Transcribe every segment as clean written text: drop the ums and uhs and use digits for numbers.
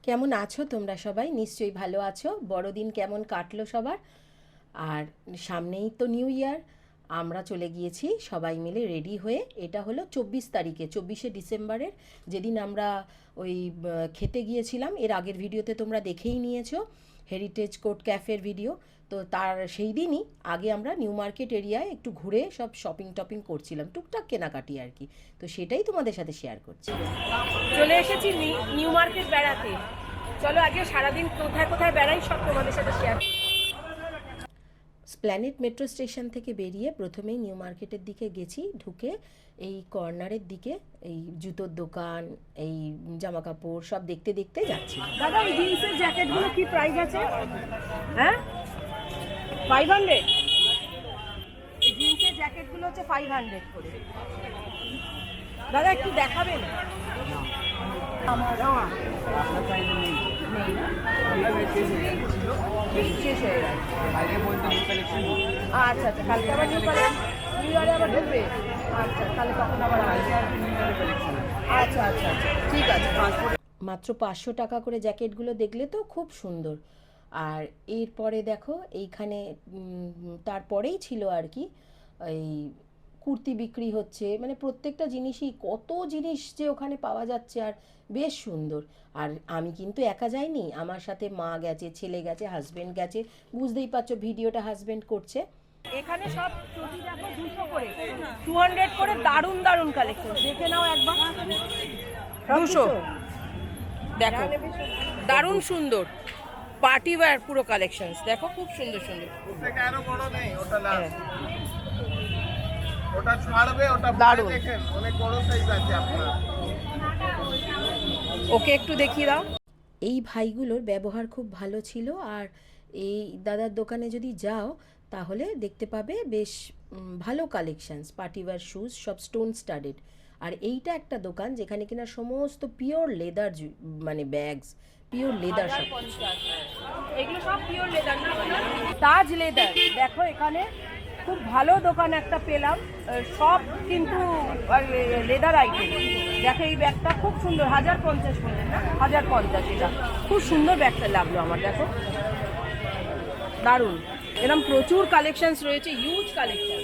কেমন আছো তোমরা সবাই? নিশ্চয়ই ভালো আছো। বড়দিন কেমন কাটলো সবার? আর সামনেই তো নিউ ইয়ার। আমরা চলে গিয়েছি সবাই মিলে রেডি হয়ে। এটা হলো 24 তারিখে, 24শে ডিসেম্বরের, যেদিন আমরা ওই খেতে গিয়েছিলাম। এর আগের ভিডিওতে তোমরা দেখেই নিয়েছো, হেরিটেজ কোর্ট ক্যাফের ভিডিও। তো তার সেই দিনই আগে আমরা নিউ মার্কেট এরিয়ায় একটু ঘুরে সব শপিং টপিং করছিলাম, টুকটাক কেনাকাটি আর কি। তো সেটাই তোমাদের সাথে শেয়ার করছি। চলে এসেছি নিউ মার্কেট বেড়াতে। চলো আজকে সারাদিন কোথায় কোথায় বেড়াই সব তোমাদের সাথে শেয়ার। স্প্ল্যানেড মেট্রো স্টেশন থেকে বেরিয়ে প্রথমেই নিউ মার্কেটের দিকে গেছি। ঢুকে এই কর্নারের দিকে এই জুতোর দোকান, এই জামা কাপড় সব দেখতে দেখতে যাচ্ছি। দাদা এই জিন্সের জ্যাকেটগুলো কি প্রাইস আছে? হ্যাঁ 500। এই জিন্সের জ্যাকেটগুলো হচ্ছে 500 করে। দাদা একটু দেখাবেন? আচ্ছা আচ্ছা, কালকে আবার নিউ ইয়ারে আবার ঢুকবে। আচ্ছা তাহলে তখন আবার আচ্ছা আচ্ছা আচ্ছা ঠিক আছে। মাত্র 500 টাকা করে জ্যাকেটগুলো দেখলে তো খুব সুন্দর। আর এরপরে দেখো এইখানে তারপরেই ছিল আর কি এই কুর্তি বিক্রি হচ্ছে। মানে প্রত্যেকটা জিনিসই, কত জিনিস যে ওখানে পাওয়া যাচ্ছে, আর বেশ সুন্দর। আর আমি কিন্তু একা যাইনি, আমার সাথে মা গেছে, ছেলে গেছে, হাজব্যান্ড গেছে। বুঝতেই পারছো ভিডিওটা হাজব্যান্ড করছে। এখানে সব চটি দেখো 200 করে, 200 করে। দারুণ দারুণ কালেকশন, দেখে নাও একবার। 200 দেখো, দারুণ সুন্দর পার্টি ওয়্যার পুরো কালেকশনস দেখো, খুব সুন্দর সুন্দর। আরো বড় নেই, ওটা লাস্ট। ওটা ছাড়বে, ওটা দারুণ। দেখেন অনেক বড় সাইজ আছে আপনার। ওকে একটু দেখিয়ে দাও। এই ভাইগুলোর ব্যবহার খুব ভালো ছিল। আর এই দাদার দোকানে যদি যাও তাহলে দেখতে পাবে বেশ ভালো কালেকশানস, পার্টিওয়্যার শুজ, সব স্টোন স্টাডেড। আর এইটা একটা দোকান যেখানে কিনা সমস্ত পিওর লেদার, মানে ব্যাগস, পিওর লেদার সব। এগুলো সব পিওর লেদার না? তাজ লেদার দেখো, এখানে খুব ভালো দোকান একটা পেলাম। সব কিন্তু লেদার আইটেম। দেখো এই ব্যাগটা খুব সুন্দর, 1050 করে না? 1050। এটা খুব সুন্দর ব্যাগটা লাগলো আমার। দেখো দারুণ, এরকম প্রচুর কালেকশনস রয়েছে, হিউজ কালেকশন।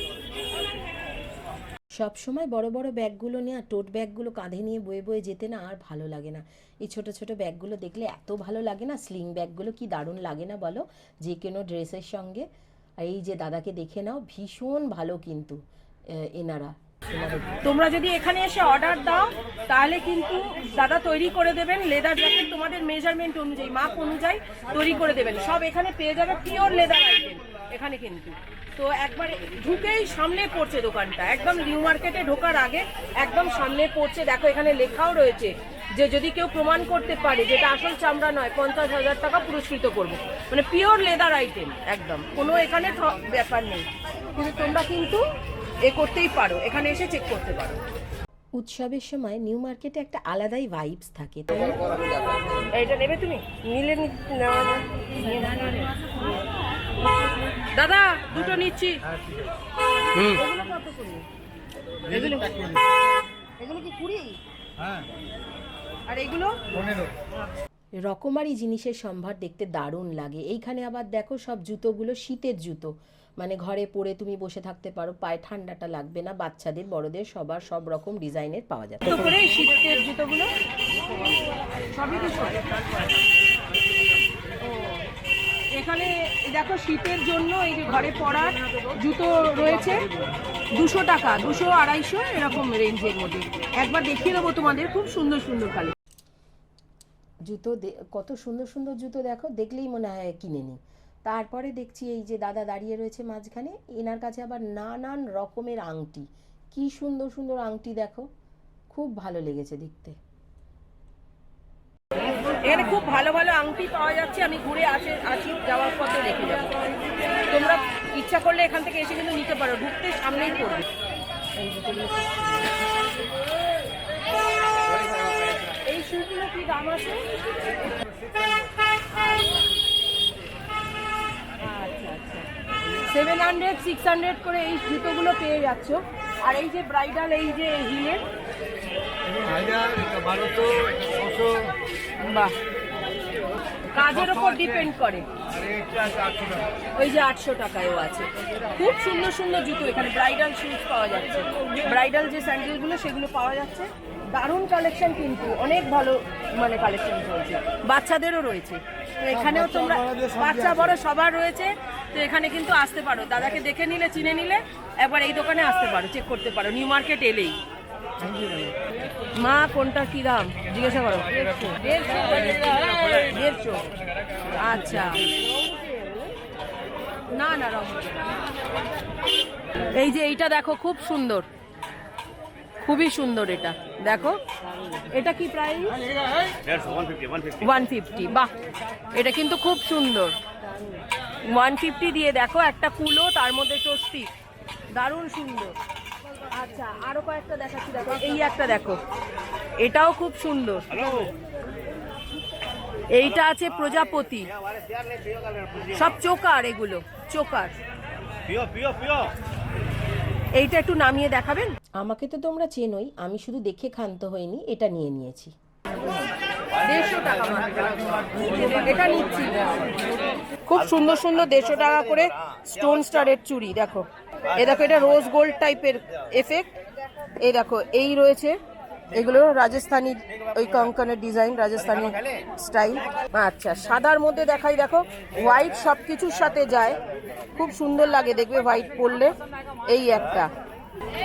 সব সময় বড় বড় ব্যাগগুলো নিয়ে, টোট ব্যাগগুলো কাঁধে নিয়ে বয়ে বয়ে যেতে না আর ভালো লাগে না। এই ছোট ছোট ব্যাগগুলো দেখলে এত ভালো লাগে না। স্লিং ব্যাগগুলো কি দারুণ লাগে না বলো, যে কোনো ড্রেসের সঙ্গে। আর এই যে দাদাকে দেখে নাও, ভীষণ ভালো কিন্তু এনারা। তোমরা যদি এখানে এসে অর্ডার দাও তাহলে কিন্তু দাদা তৈরি করে দেবেন লেদার জ্যাকেট, তোমাদের মেজারমেন্ট অনুযায়ী, মাপ অনুযায়ী তৈরি করে দেবেন। সব এখানে পেয়ে যাবে পিওর লেদার আইটেম এখানে কিন্তু। তো একবার ঢুকেই সামনে পড়ছে দোকানটা, একদম নিউ মার্কেটে ঢোকার আগে একদম সামনে পড়ছে। দেখো এখানে লেখাও রয়েছে যে যদি কেউ প্রমাণ করতে পারে যেটা আসল চামড়া নয়, 50,000 টাকা পুরস্কৃত করবো। মানে পিওর লেদার আইটেম একদম, কোনো এখানে ব্যাপার নেই। কিন্তু তোমরা কিন্তু করতেই পারো, এখানে এসে চেক করতে পারো। উৎসবের সময় নিউ মার্কেটে একটা আলাদাই ভাইবস থাকে, তাই না? এইটা নেবে তুমি? নিলে দাদা দুটো নিচ্ছি। এগুলো কত করে? এগুলো কি 20? হ্যাঁ, আর এগুলো 15। রকমারি জিনিসের সম্ভার দেখতে দারুণ লাগে। এইখানে আবার দেখো সব জুতোগুলো শীতের জুতো, মানে ঘরে পরে তুমি বসে থাকতে পারো, পায়ে ঠান্ডাটা লাগবে না। বাচ্চাদের, বড়দের, সবার সব রকম ডিজাইনের পাওয়া যায়। কত করে শীতের জুতোগুলো? সবই 200। এখানে দেখো শীতের জন্য এই যে ঘরে পরার জুতো রয়েছে 200 টাকা, 200, 250 এরকম রেঞ্জের মধ্যে। একবার দেখিয়ে দেবো তোমাদের, খুব সুন্দর সুন্দর কালেকশন। জুতো কত সুন্দর সুন্দর জুতো, দেখো দেখলেই মনে হয় কিনে নিই। তারপরে দেখছি এই যে দাদা দাঁড়িয়ে রয়েছে মাঝখানে, এনার কাছে আবার নানান রকমের আংটি। কি সুন্দর সুন্দর আংটি দেখো, খুব ভালো লেগেছে দেখতে। এখানে খুব ভালো ভালো আংটি পাওয়া যাচ্ছে। আমি ঘুরে আসি যাওয়ার পথে রেখে যাবো। তোমরা ইচ্ছা করলে এখান থেকে এসে কিন্তু নিতে পারো, ঢুকতে সামনেই পড়বে। এই শুগুলো কি দাম আছে? আচ্ছা আচ্ছা, 700, 600 করে এই জুতোগুলো পেয়ে যাচ্ছ। আর এই যে ব্রাইডাল, এই যে হিলের, 1200, 600। বাহ কাজের উপর ডিপেন্ড করে। ওই যে 800 টাকায়ও আছে, খুব সুন্দর সুন্দর জুতো। এখানে ব্রাইডাল শুজ পাওয়া যাচ্ছে, ব্রাইডাল যে স্যান্ডেলগুলো সেগুলো পাওয়া যাচ্ছে। দারুণ কালেকশন, কিন্তু অনেক ভালো মানে কালেকশন চলছে। বাচ্চাদেরও রয়েছে, তো এখানেও তোমরা বাচ্চা বড় সবার রয়েছে। তো এখানে কিন্তু আসতে পারো, দাদাকে দেখে নিলে চিনে নিলে একবার এই দোকানে আসতে পারো, চেক করতে পারো নিউ মার্কেট এলেই। মা কোনটা কি দাম জিজ্ঞাসা করো। 150। আচ্ছা, না না রং। এই যে এইটা দেখো, খুব সুন্দর, খুবই সুন্দর। এটা দেখো, এটা কি প্রাইস? 150। বাহ, এটা কিন্তু খুব সুন্দর। 150 দিয়ে দেখো একটা কুলো, তার মধ্যে চস্তি, দারুণ সুন্দর। আচ্ছা, আরো কয়েকটা দেখাচ্ছি, দেখো এই একটা দেখো, এটাও খুব সুন্দর। এইটা আছে প্রজাপতি, সব চোকার, এগুলো চোকার। এইটা একটু নামিয়ে দেখাবেন? আমাকে তো তোমরা চেনোই, আমি শুধু দেখে ক্ষান্ত হইনি, এটা নিয়ে নিয়েছি। 150 টাকা মাত্র। এটা নিচ্ছি। খুব সুন্দর সুন্দর 150 টাকা করে স্টোন স্টারের চুড়ি। দেখো, এ দেখো, এটা রোজ গোল্ড টাইপের এফেক্ট। এই দেখো, এই রয়েছে, এগুলো রাজস্থানী ওই কঙ্কনের ডিজাইন, রাজস্থানী স্টাইল। আচ্ছা, সাদার মধ্যে দেখাই, দেখো হোয়াইট সব কিছুর সাথে যায়, খুব সুন্দর লাগে দেখবে হোয়াইট পরলে। এই একটা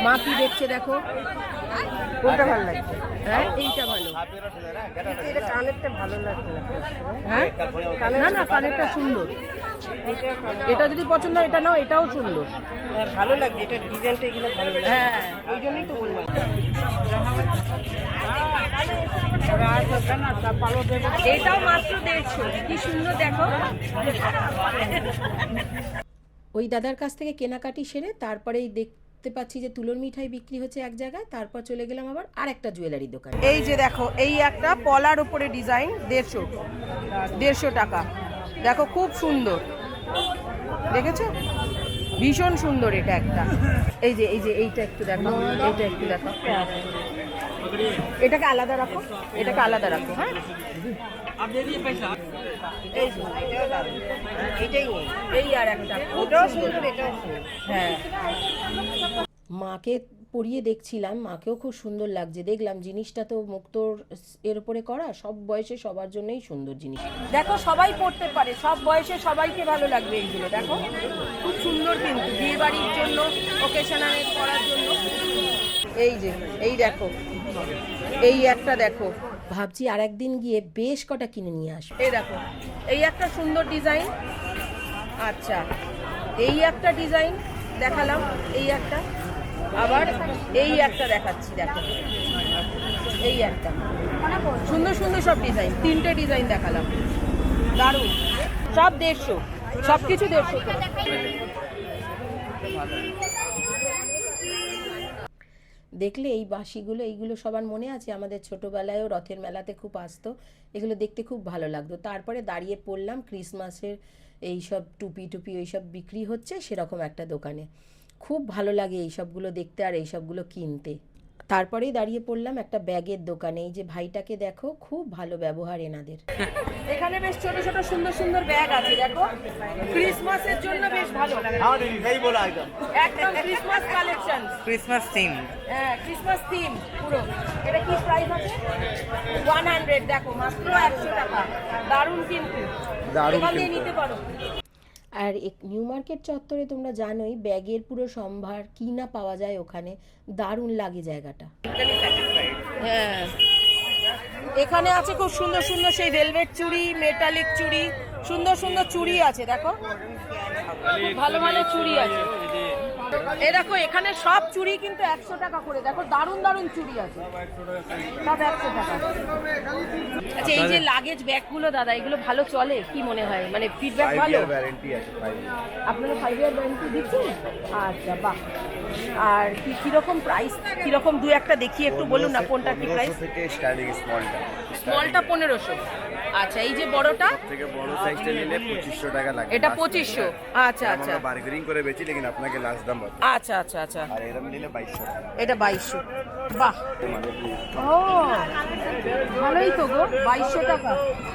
মা কি দেখছে দেখো, কোনটা ভালো লাগছে? হ্যাঁ, এইটা ভালো। এটা কানেরটা ভালো লাগছে। হ্যাঁ, না না, কানেরটা সুন্দর। এটা যদি পছন্দ হয় এটা নাও, এটাও সুন্দর, ভালো লাগছে। এটা ডিজাইনটা এগুলো ভালো লাগে। হ্যাঁ, ওই জন্যই তো বললাম। এটাও মাত্র 150। কি সুন্দর দেখো। ওই দাদার কাছ থেকে কেনাকাটি সেরে তারপরেই দেখতে পাচ্ছি যে তুলোর মিঠাই বিক্রি হচ্ছে এক জায়গায়, তারপর চলে গেলাম আবার আর একটা জুয়েলারি দোকানে। এই যে দেখো, এই একটা পলার উপরে ডিজাইন, 150 টাকা। দেখো খুব সুন্দর, দেখেছো? ভীষণ সুন্দর এটা একটা। এই যে এইটা একটু দেখো, এইটা একটু দেখো। এটাকে আলাদা রাখো, এটাকে আলাদা রাখো। হ্যাঁ, এই আর একটা, ওটাও সুন্দর, এটাও সুন্দর। হ্যাঁ, মাকে পরিয়ে দেখছিলাম, মাকেও খুব সুন্দর লাগছে। দেখলাম জিনিসটা তো মুক্তোর এর উপরে করা, সব বয়সে সবার জন্যই সুন্দর জিনিস। দেখো সবাই পড়তে পারে, সব বয়সে সবাইকে ভালো লাগবে এইগুলো। দেখো খুব সুন্দর, কিন্তু বিয়ে বাড়ির জন্য, ওকেশনালে পরার জন্য। এই যে এই দেখো, এই একটা দেখো, ভাবছি আর একদিন গিয়ে বেশ কটা কিনে নিয়ে আসবো। এই দেখো, এই একটা সুন্দর ডিজাইন। আচ্ছা, এই একটা ডিজাইন দেখালাম, এই একটা, আবার এই একটা দেখাচ্ছি। দেখো, এই একটা সুন্দর সুন্দর সব ডিজাইন, 3টে ডিজাইন দেখালাম, দারুণ। সব 150, সব কিছু 150 করে। দেখলে এই বাঁশিগুলো, এইগুলো সবার মনে আছে, আমাদের ছোটোবেলায়ও রথের মেলাতে খুব আসতো, এগুলো দেখতে খুব ভালো লাগতো। তারপরে দাঁড়িয়ে পড়লাম ক্রিসমাসের এই সব টুপি ওইসব বিক্রি হচ্ছে সেরকম একটা দোকানে। খুব ভালো লাগে এই সবগুলো দেখতে আর এই সবগুলো কিনতে। তারপরেই দাঁড়িয়ে পড়লাম একটা ব্যাগের দোকানে। এই যে ভাইটাকে দেখো, খুব ভালো ব্যবহার এনাদের। এখানে বেশ ছোট ছোট সুন্দর সুন্দর ব্যাগ আছে, দেখো ক্রিসমাসের জন্য বেশ ভালো। একদম ক্রিসমাস কালেকশন, ক্রিসমাস থিম। হ্যাঁ, ক্রিসমাস থিম পুরো। এটা কি প্রাইস আছে? 100। দেখো মাত্র 100 টাকা, দারুণ কিন্তু, এখান দিয়ে নিতে পারো। আর নিউ মার্কেট চত্বরে তোমরা জানোই ব্যাগের পুরো সম্ভার কি না পাওয়া যায় ওখানে, দারুণ লাগে জায়গাটা। হ্যাঁ, এখানে আছে খুব সুন্দর সুন্দর সেই ভেলভেট চুড়ি, মেটালিক চুড়ি, সুন্দর সুন্দর চুড়ি আছে। দেখো ভালো ভালো চুড়ি আছে। এই দেখো, এখানে সব চুড়ি কিন্তু 100 টাকা করে। দেখো দারুণ দারুণ চুড়ি আছে, সব 100 টাকা। আচ্ছা, এই যে লাগেজ ব্যাগগুলো দাদা, এগুলো ভালো চলে কি মনে হয়? মানে ফিডব্যাক ভালো? আপনারা 5 ইয়ার ওয়ারেন্টি দিচ্ছেন? আচ্ছা, বাহ। আর কিরকম প্রাইস, কিরকম দু একটা দেখিয়ে একটু বলুন না, কোনটা কি প্রাইস? স্মলটা স্মলটা 1500, আচ্ছা, এই যে বড়টা থেকে বড় সাইজটা নিলে 2500 টাকা লাগে। এটা 2500। আচ্ছা আচ্ছা আমরা বার্গেনিং করে বেচি, লেকিন আপনাকে লাস্ট দাম বলতে। আচ্ছা আচ্ছা আচ্ছা, আর এরকম নিলে 2200 টাকা। এটা 2200। বাহ, ও ভালোই তো গো, 2200 টাকা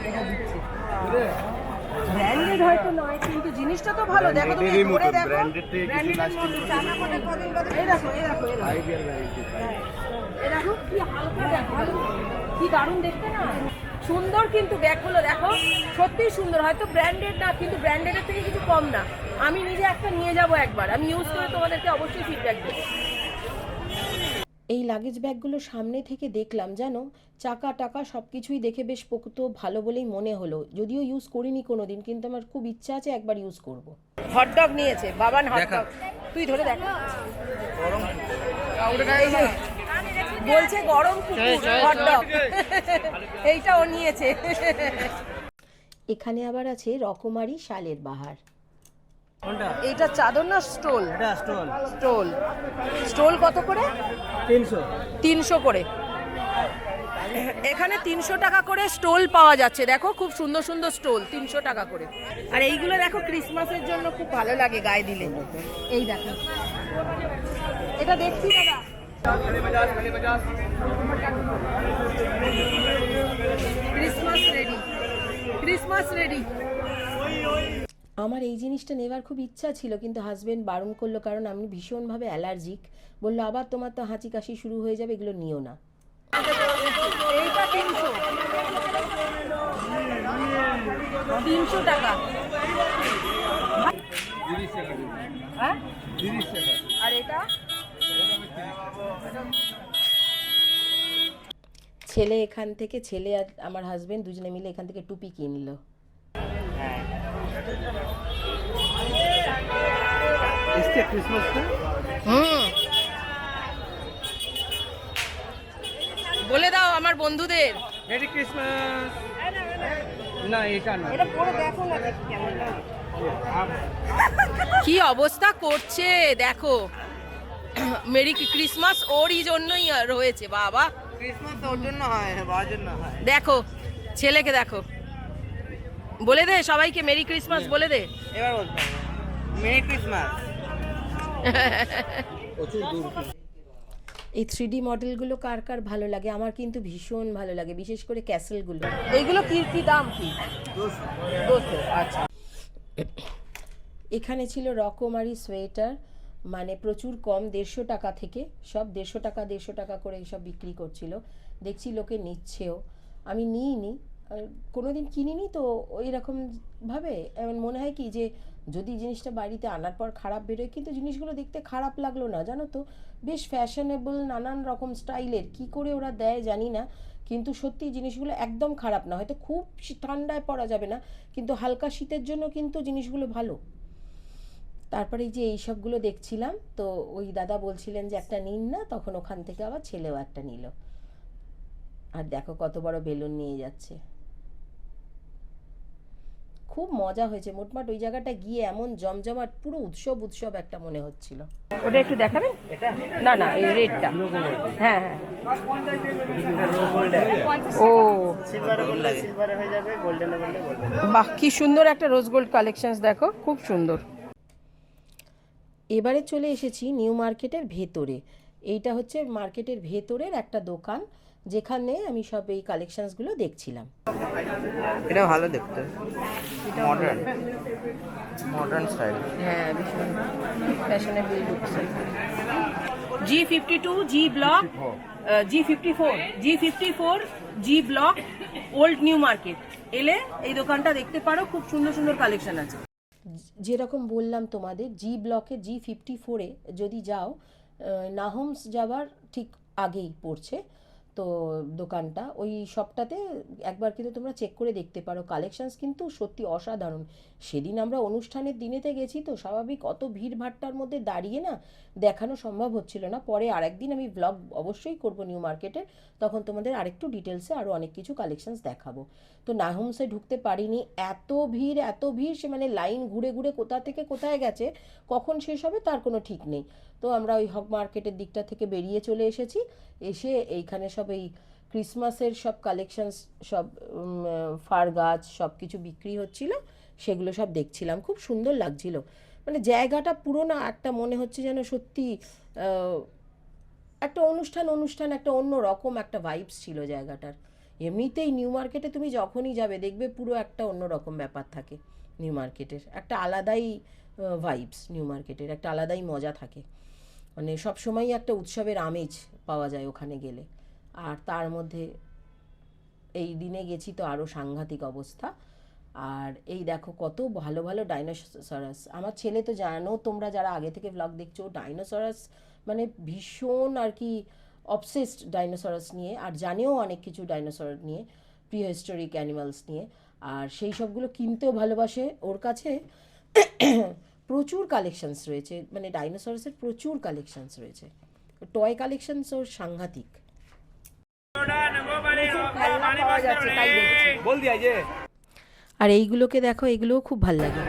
এটা দিচ্ছে। ব্র্যান্ডেড হয়তো নয়, কিন্তু জিনিসটা তো ভালো। দেখো তুমি Branded-এরই ধরে মতো, দেখো, branded থেকে কিছু branded-এর lasting মতো। চানা করে কদিন বাদে- এই দেখো এই দেখো এই দেখো। 5 year guarantee। এ দেখো কি হালকা, দেখো কি দারুণ দেখতে না, সুন্দর। কিন্তু ব্যাগগুলো দেখো সত্যিই সুন্দর। হয়তো ব্র্যান্ডেড না, কিন্তু ব্র্যান্ডেডের থেকে কিছু কম না। আমি নিজে একটা নিয়ে যাব একবার, আমি ইউজ করে তোমাদেরকে অবশ্যই ফিডব্যাক দেবো। এই লাগেজ ব্যাগগুলো সামনে থেকে দেখলাম, জানো, চাকা টাকা সব কিছুই দেখে বেশ পোক্ত ভালো বলেই মনে হলো। যদিও ইউজ করিনি কোনো দিন, কিন্তু আমার খুব ইচ্ছা আছে একবার ইউজ করব। হটডগ নিয়েছে বাবান, হটডগ তুই ধরে দেখ। বলছে গরম হটডগ, এইটা ও নিয়েছে। এখানে আবার আছে রকমারি শালের বাহার। এইটা চাদর না স্টোল? স্টোল। স্টোল কত করে? 300 করে। এখানে 300 টাকা করে স্টোল পাওয়া যাচ্ছে। দেখো খুব সুন্দর সুন্দর স্টোল, 300 টাকা করে। আর এইগুলো দেখো ক্রিসমাসের জন্য খুব ভালো লাগে গায়ে দিলে। এই দেখো, এটা দেখছি দাদা। Christmas ready, Christmas ready. আমার এই জিনিসটা নেবার খুব ইচ্ছা ছিল, কিন্তু হাজবেন্ড বারণ করলো, কারণ আমি ভীষণভাবে অ্যালার্জিক। বললো আবার তোমার তো হাঁচি কাশি শুরু হয়ে যাবে, এগুলো নিও না। এইটা 300 টাকা। হ্যাঁ, আর এটা ছেলে এখান থেকে, ছেলে আর আমার হাজবেন্ড দুজনে মিলে এখান থেকে টুপি কিনলো। বলে দাও আমার বন্ধুদের। Merry Christmas. না এটা না। এটা পরে দেখো না কেমন লাগে। কি অবস্থা করছে দেখো। মেরি ক্রিসমাস ওরই জন্যই রয়েছে বাবা। ক্রিসমাস তো ওর জন্য হয়, বাবার জন্য হয়। দেখো ছেলেকে দেখো, বলে দে সবাইকে মেরি ক্রিসমাস বলে দে। এবার বলতে মেরি ক্রিসমাস। এই 3D মডেলগুলো কার কার ভালো লাগে? আমার কিন্তু ভীষণ ভালো লাগে, বিশেষ করে ক্যাসেলগুলো। এইগুলো কি কি দাম কি? 200। আচ্ছা, এখানে ছিল রকমারি সোয়েটার, মানে প্রচুর কম, 150 টাকা থেকে সব 150 টাকা করে সব বিক্রি করছিল। দেখছি লোকে নিচ্ছেও, আমি নিইনি, কোনোদিন কিনিনি তো। ওই রকমভাবে এমন মনে হয় কি যে যদি জিনিসটা বাড়িতে আনার পর খারাপ বেরোয়, কিন্তু জিনিসগুলো দেখতে খারাপ লাগলো না, জানো তো। বেশ ফ্যাশনেবল, নানান রকম স্টাইলের, কি করে ওরা দেয় জানি না, কিন্তু সত্যি জিনিসগুলো একদম খারাপ না। হয়তো খুব ঠান্ডায় পরা যাবে না, কিন্তু হালকা শীতের জন্য কিন্তু জিনিসগুলো ভালো। তারপরে এই যে এইসবগুলো দেখছিলাম, তো ওই দাদা বলছিলেন যে একটা নিন না, তখন ওখান থেকে আবার ছেলেও একটা নিল। আর দেখো কত বড় বেলুন নিয়ে যাচ্ছে, খুব মজা হয়েছে। মোটমাট ওই জায়গাটা গিয়ে এমন জমজমাট, পুরো উৎসব উৎসব একটা মনে হচ্ছিল। ওটা একটু দেখাবেন? না না, এই রেডটা। হ্যাঁ হ্যাঁ। ও সিলভারে হয়ে যাবে, গোল্ডেনে বললে গোল্ডেন। বাহ, কি সুন্দর একটা রোজ গোল্ড কালেকশনস, দেখো খুব সুন্দর। এবারে চলে এসেছি নিউ মার্কেটের ভেতরে। এইটা হচ্ছে মার্কেটের ভেতরের একটা দোকান, যেখানে আমি সব এই কালেকশনসগুলো দেখছিলাম। এটা ভালো দেখতে, মডার্ন মডার্ন স্টাইল। হ্যাঁ, ভীষণ fashionable looks. G52 G block, G54 G block, old new market. এলে এই দোকানটা দেখতে পারো, খুব সুন্দর সুন্দর কালেকশন আছে। যেরকম বললাম তোমাদের, জি ব্লকে G54-এ যদি যাও, নাহমস যাবার ঠিক আগেই পড়ছে তো দোকানটা। ওই শপটাতে একবার কিন্তু তোমরা চেক করে দেখতে পারো, কালেকশনস কিন্তু সত্যি অসাধারণ। সেদিন আমরা অনুষ্ঠানের দিনেতে গেছি তো, স্বাভাবিক অত ভিড়ভাট্টার মধ্যে দাঁড়িয়ে না দেখানো সম্ভব হচ্ছিল না। পরে আরেকদিন আমি ব্লগ অবশ্যই করব নিউ মার্কেটের, তখন তোমাদের আরেকটু ডিটেলসে আরও অনেক কিছু কালেকশনস দেখাবো। তো নাহমসে ঢুকতে পারিনি, এত ভিড়, সে মানে লাইন ঘুরে ঘুরে কোথা থেকে কোথায় গেছে, কখন শেষ হবে তার কোনো ঠিক নেই। তো আমরা ওই হক মার্কেটের দিকটা থেকে বেরিয়ে চলে এসেছি, এসে এইখানে সব এই ক্রিসমাসের সব কালেকশনস, সব ফার গাছ সব কিছু বিক্রি হচ্ছিল, সেগুলো সব দেখছিলাম, খুব সুন্দর লাগছিল। মানে জায়গাটা পুরো না একটা মনে হচ্ছে যেন সত্যি একটা অনুষ্ঠান একটা অন্য রকম একটা ভাইবস ছিল জায়গাটার। এমনিতেই নিউ মার্কেটে তুমি যখনই যাবে দেখবে পুরো একটা অন্য রকম ব্যাপার থাকে। নিউ মার্কেটের একটা আলাদাই ভাইবস, নিউ মার্কেটের একটা আলাদাই মজা থাকে, মানে সবসময়ই একটা উৎসবের আমেজ পাওয়া যায় ওখানে গেলে। আর তার মধ্যে এই দিনে গেছি তো আরও সাংঘাতিক অবস্থা। আর এই দেখো কত ভালো ভালো ডাইনোসরাস। আমার ছেলে তো জানো, তোমরা যারা আগে থেকে ব্লগ দেখছো, ডাইনোসরাস মানে ভীষণ আর কি অবসেসড ডাইনোসরাস নিয়ে, আর জানেও অনেক কিছু ডাইনোসর নিয়ে, প্রিহিস্টোরিক অ্যানিমালস নিয়ে, আর সেই সবগুলো কিনতেও ভালোবাসে। ওর কাছে প্রচুর কালেকশনস রয়েছে, মানে ডাইনোসরাসের প্রচুর কালেকশনস রয়েছে, টয় কালেকশনস ওর সাংঘাতিক। আর এইগুলোকে দেখো, এগুলোও খুব ভাল লাগে।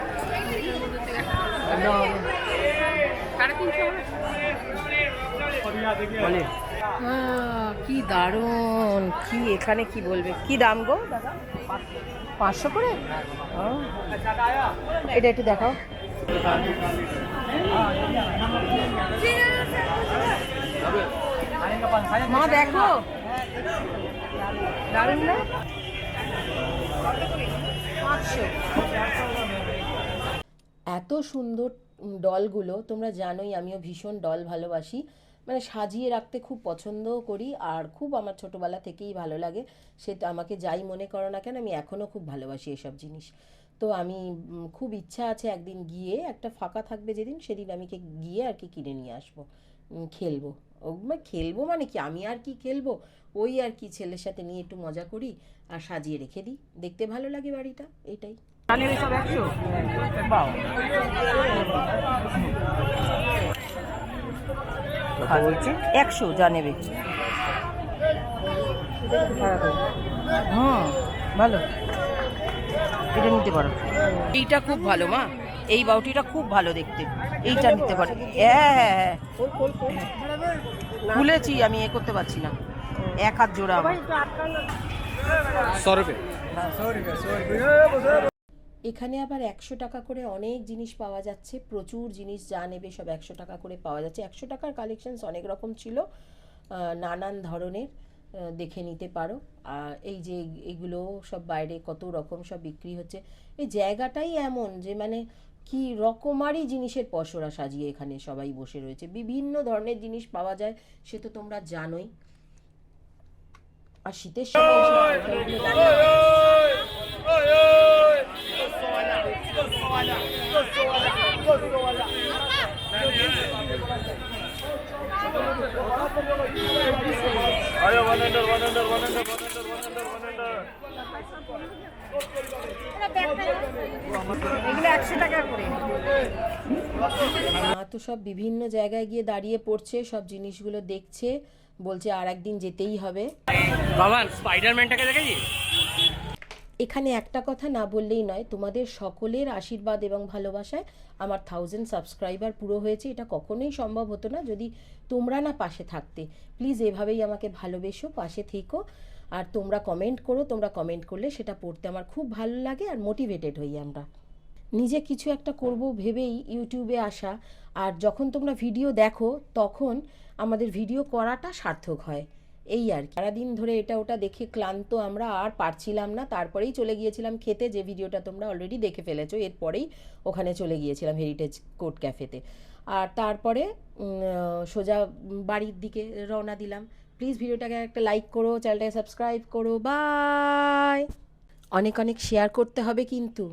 কি দারুণ, কি এখানে কি বলবে, কি দাম গো দাদা? 500 করে? এটা একটু দেখাও। মা দেখো, দারুণ না? 500। এত সুন্দর ডলগুলো, তোমরা জানোই আমিও ভীষণ ডল ভালোবাসি, মানে সাজিয়ে রাখতে খুব পছন্দও করি, আর খুব আমার ছোটোবেলা থেকেই ভালো লাগে। সেটা আমাকে যাই মনে করো না কেন, আমি এখনও খুব ভালোবাসি এসব জিনিস। তো আমি খুব ইচ্ছা আছে একদিন গিয়ে, একটা ফাঁকা থাকবে যেদিন, সেদিন আমি গিয়ে আর কি কিনে নিয়ে আসবো, খেলবো। খেলবো মানে কি, আমি আর কি খেলবো, ওই আর কি ছেলের সাথে নিয়ে একটু মজা করি আর সাজিয়ে রেখে দিই, দেখতে ভালো লাগে বাড়িটা, এটাই। বলছে 100 যা নেবে। ভালো, এটা নিতে পারো। এইটা খুব ভালো মা, এই বাউটিটা খুব ভালো দেখতে, এইটা নিতে পারো। হ্যাঁ, খুলেছি আমি, করতে পারছি না, 1 হাত জোড়া। 100 रुपये। এখানে আবার 100 টাকা করে অনেক জিনিস পাওয়া যাচ্ছে, প্রচুর জিনিস, যা নেবে সব 100 টাকা করে পাওয়া যাচ্ছে। 100 টাকার কালেকশনস অনেক রকম ছিল, নানান ধরনের, দেখে নিতে পারো। আর এই যে এগুলো সব বাইরে কত রকম সব বিক্রি হচ্ছে, এই জায়গাটাই এমন যে মানে কি রকমারি জিনিসের পসরা সাজিয়ে এখানে সবাই বসে রয়েছে, বিভিন্ন ধরনের জিনিস পাওয়া যায়, সে তো তোমরা জানোই। আর শীতের সময় মা তো সব বিভিন্ন জায়গায় গিয়ে দাঁড়িয়ে পড়ছে, সব জিনিসগুলো দেখছে, বলছে আর একদিন যেতেই হবে। স্পাইডারম্যানটাকে দেখেছি। এখানে একটা কথা না বললেই নয়, তোমাদের সকলের আশীর্বাদ এবং ভালোবাসায় আমার 1000 সাবস্ক্রাইবার পুরো হয়েছে। এটা কখনোই সম্ভব হতো না যদি তোমরা না পাশে থাকতে। প্লিজ এভাবেই আমাকে ভালোবেসো, পাশে থেকো, আর তোমরা কমেন্ট করো। তোমরা কমেন্ট করলে সেটা পড়তে আমার খুব ভালো লাগে, আর মোটিভেটেড হই আমরা। নিজে কিছু একটা করব ভেবেই ইউটিউবে আসা, আর যখন তোমরা ভিডিও দেখো তখন আমাদের ভিডিও করাটা সার্থক হয়, এই আর কি। সারাদিন ধরে এটা ওটা দেখে ক্লান্ত আমরা, আর পারছিলাম না, তারপরেই চলে গিয়েছিলাম খেতে, যে ভিডিওটা তোমরা অলরেডি দেখে ফেলেছো। এরপরেই ওখানে চলে গিয়েছিলাম হেরিটেজ কোর্ট ক্যাফেতে, আর তারপরে সোজা বাড়ির দিকে রওনা দিলাম। প্লিজ ভিডিওটাকে একটা লাইক করো, চ্যানেলটাকে সাবস্ক্রাইব করো, বাই। অনেক অনেক শেয়ার করতে হবে কিন্তু।